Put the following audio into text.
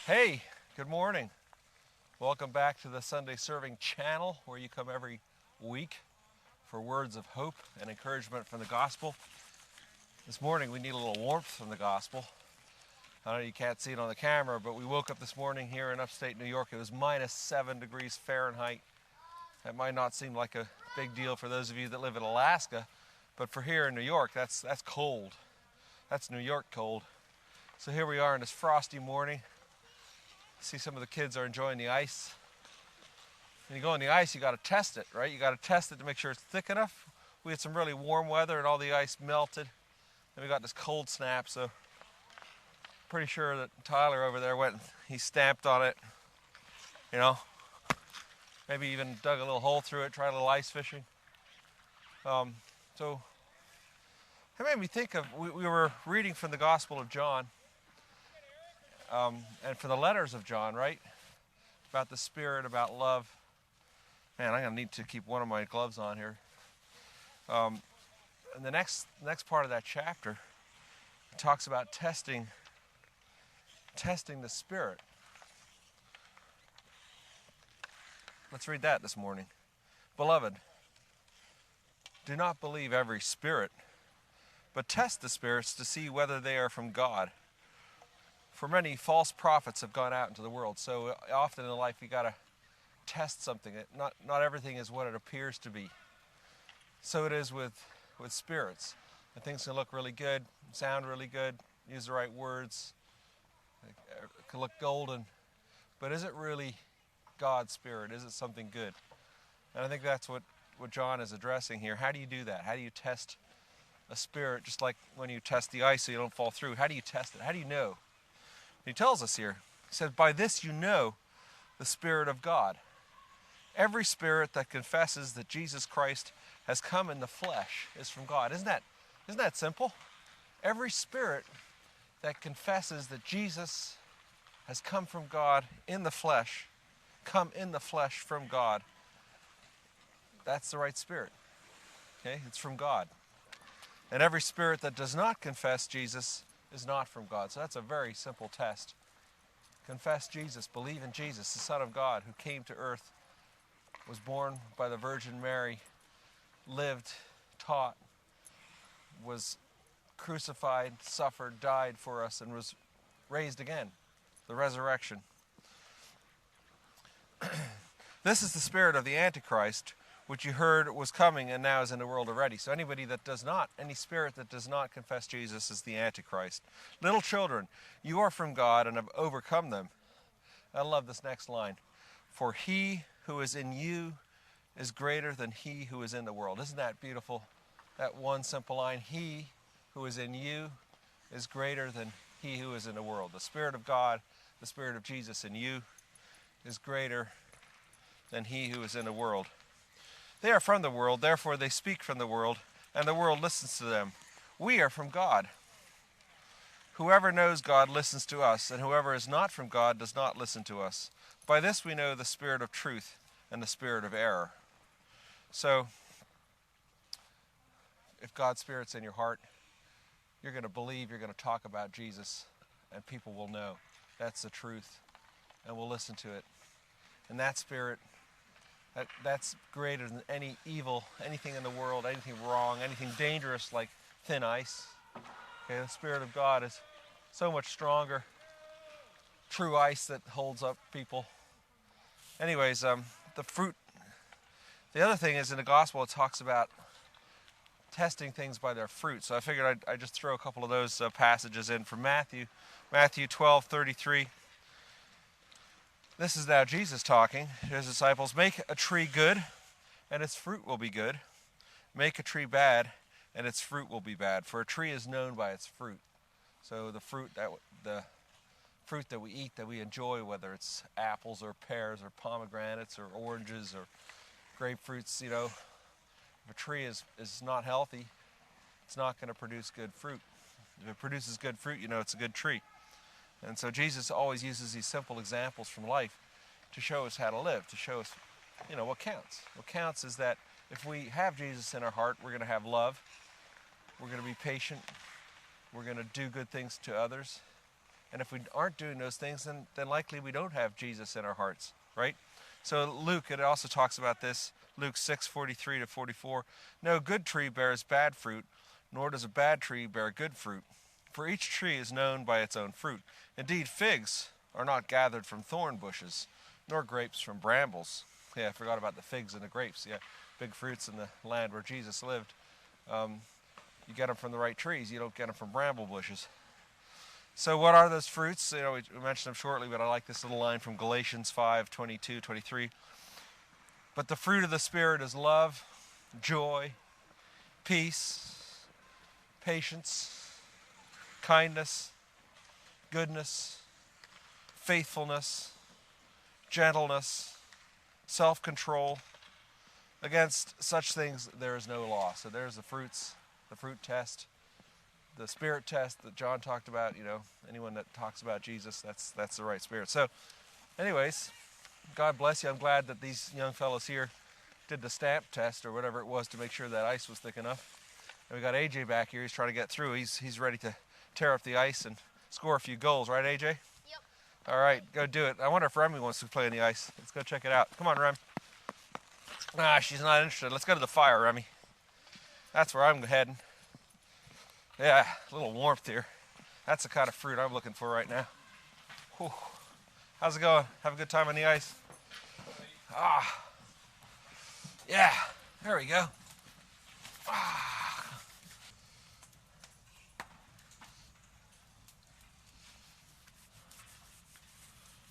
Hey, good morning. Welcome back to the Sunday Serving channel where you come every week for words of hope and encouragement from the gospel. This morning we need a little warmth from the gospel. I know you can't see it on the camera, but we woke up this morning here in upstate New York. It was minus 7 degrees Fahrenheit. That might not seem like a big deal for those of you that live in Alaska, but for here in New York, that's cold. That's New York cold. So here we are in this frosty morning. See, some of the kids are enjoying the ice. When you go on the ice, you got to test it, right? You got to test it to make sure it's thick enough. We had some really warm weather and all the ice melted. Then we got this cold snap, so pretty sure that Tyler over there went and he stamped on it, you know. Maybe even dug a little hole through it, tried a little ice fishing. So it made me think of, we were reading from the Gospel of John, and from the letters of John, right? About the Spirit, about love. Man, I'm going to need to keep one of my gloves on here. And the next part of that chapter talks about testing the Spirit. Let's read that this morning. Beloved, do not believe every spirit, but test the spirits to see whether they are from God. For many false prophets have gone out into the world. So often in life you got to test something. Not everything is what it appears to be. So it is with spirits. And things can look really good, sound really good, use the right words, it can look golden. But is it really God's Spirit? Is it something good? And I think that's what John is addressing here. How do you do that? How do you test a spirit? Just like when you test the ice so you don't fall through. How do you test it? How do you know? He tells us here, he says, by this you know the Spirit of God. Every spirit that confesses that Jesus Christ has come in the flesh is from God. Isn't that simple? Every spirit that confesses that Jesus has come from God in the flesh, come in the flesh from God, that's the right spirit. Okay? It's from God. And every spirit that does not confess Jesus is not from God. So that's a very simple test. Confess Jesus, believe in Jesus, the Son of God, who came to earth, was born by the Virgin Mary, lived, taught, was crucified, suffered, died for us, and was raised again. The resurrection. This is the spirit of the Antichrist, which you heard was coming and now is in the world already. So any spirit that does not confess Jesus is the Antichrist. Little children, you are from God and have overcome them. I love this next line. For he who is in you is greater than he who is in the world. Isn't that beautiful? That one simple line. He who is in you is greater than he who is in the world. The Spirit of God, the Spirit of Jesus in you is greater than he who is in the world. They are from the world, therefore they speak from the world, and the world listens to them. We are from God. Whoever knows God listens to us, and whoever is not from God does not listen to us. By this we know the spirit of truth and the spirit of error. So, if God's Spirit's in your heart, you're going to believe, you're going to talk about Jesus, and people will know that's the truth, and will listen to it. And that Spirit, that's greater than any evil, anything in the world, anything wrong, anything dangerous like thin ice. Okay, the Spirit of God is so much stronger. True ice that holds up people. Anyways, the fruit. The other thing is in the gospel it talks about testing things by their fruit. So I figured I'd just throw a couple of those passages in from Matthew 12:33. This is now Jesus talking to his disciples. Make a tree good, and its fruit will be good. Make a tree bad, and its fruit will be bad. For a tree is known by its fruit. So the fruit that we eat, that we enjoy, whether it's apples or pears or pomegranates or oranges or grapefruits, you know, if a tree is not healthy, it's not going to produce good fruit. If it produces good fruit, you know it's a good tree. And so Jesus always uses these simple examples from life to show us how to live, to show us, you know, what counts. What counts is that if we have Jesus in our heart, we're going to have love, we're going to be patient, we're going to do good things to others, And if we aren't doing those things, then likely we don't have Jesus in our hearts, right? So Luke, it also talks about this, Luke 6:43 to 44. No good tree bears bad fruit, nor does a bad tree bear good fruit. For each tree is known by its own fruit. Indeed, figs are not gathered from thorn bushes, nor grapes from brambles. Yeah, I forgot about the figs and the grapes. Yeah, big fruits in the land where Jesus lived. You get them from the right trees. You don't get them from bramble bushes. So what are those fruits? We mentioned them shortly, but I like this little line from Galatians 5:22, 23. But the fruit of the Spirit is love, joy, peace, patience, kindness, goodness, faithfulness, gentleness, self-control. Against such things there is no law. So there's the fruits, the fruit test, the spirit test that John talked about. Anyone that talks about Jesus, that's the right spirit. So anyways, God bless you. I'm glad that these young fellows here did the stamp test or whatever it was to make sure that ice was thick enough. And we got AJ back here. He's trying to get through. He's ready to tear up the ice and score a few goals, right, AJ? Yep. All right, go do it. I wonder if Remy wants to play on the ice. Let's go check it out. Come on, Rem. She's not interested. Let's go to the fire, Remy. That's where I'm heading. Yeah, a little warmth here. That's the kind of fruit I'm looking for right now. Whew. How's it going? Have a good time on the ice? Yeah, there we go.